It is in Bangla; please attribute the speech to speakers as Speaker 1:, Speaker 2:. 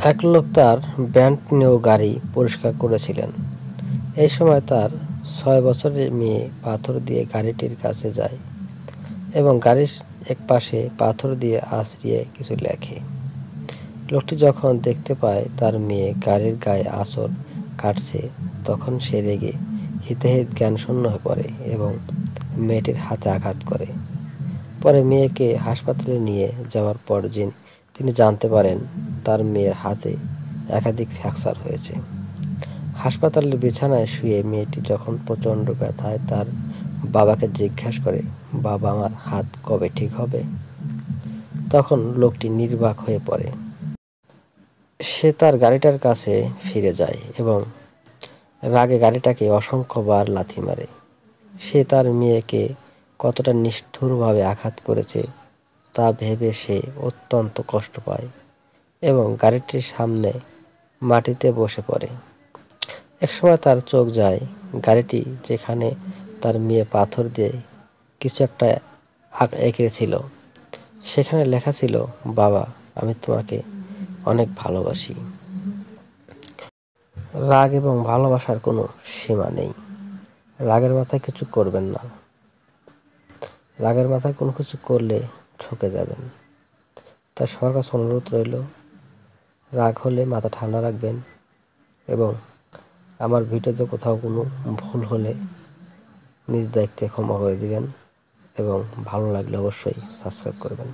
Speaker 1: এক লোক তার ব্যান্ড নিয়েও গাড়ি পরিষ্কার করেছিলেন। এই সময় তার 6 বছরের মেয়ে পাথর দিয়ে গাড়িটির কাছে যায় এবং গাড়ির একপাশে পাথর দিয়ে আছড়িয়ে কিছু লেখে। লোকটি যখন দেখতে পায় তার মেয়ে গাড়ির গায়ে আঁচড় কাটছে, তখন সে রেগে হিতাহিত জ্ঞানশূন্য হয়ে পড়ে এবং মেয়েটির হাতে আঘাত করে। পরে মেয়েকে হাসপাতালে নিয়ে যাওয়ার পর তিনি জানতে পারেন তার মেয়ের হাতে একাধিক ফ্র্যাকচার হয়েছে। হাসপাতালের বিছানায় শুয়ে মেয়েটি যখন প্রচণ্ড ব্যথায় তার বাবাকে জিজ্ঞাসা করে, বাবা, আমার হাত কবে ঠিক হবে? তখন লোকটি নির্বাক হয়ে পড়ে। সে তার গাড়িটার কাছে ফিরে যায় এবং রাগে গাড়িটাকে অসংখ্যবার লাথি মারে। সে তার মেয়েকে কতটা নিষ্ঠুরভাবে আঘাত করেছে তা ভেবে সে অত্যন্ত কষ্ট পায় এবং গাড়িটির সামনে মাটিতে বসে পড়ে। একসময় তার চোখ যায় গাড়িটি যেখানে তার মেয়ে পাথর দিয়ে কিছু একটা এঁকেছিল, সেখানে লেখা ছিল, বাবা, আমি তোমাকে অনেক ভালোবাসি। রাগ এবং ভালোবাসার কোনো সীমা নেই। রাগের মাথায় কিছু করবেন না। রাগের মাথায় কোনো কিছু করলে ঠকে যাবেন। তাই সবার কাছে অনুরোধ রইল, রাগ হলে মাথা ঠান্ডা রাখবেন এবং আমার ভিডিওতে কোথাও কোনো ভুল হলে নিজ দায়িত্বে ক্ষমা করে দিবেন এবং ভালো লাগলে অবশ্যই সাবস্ক্রাইব করবেন।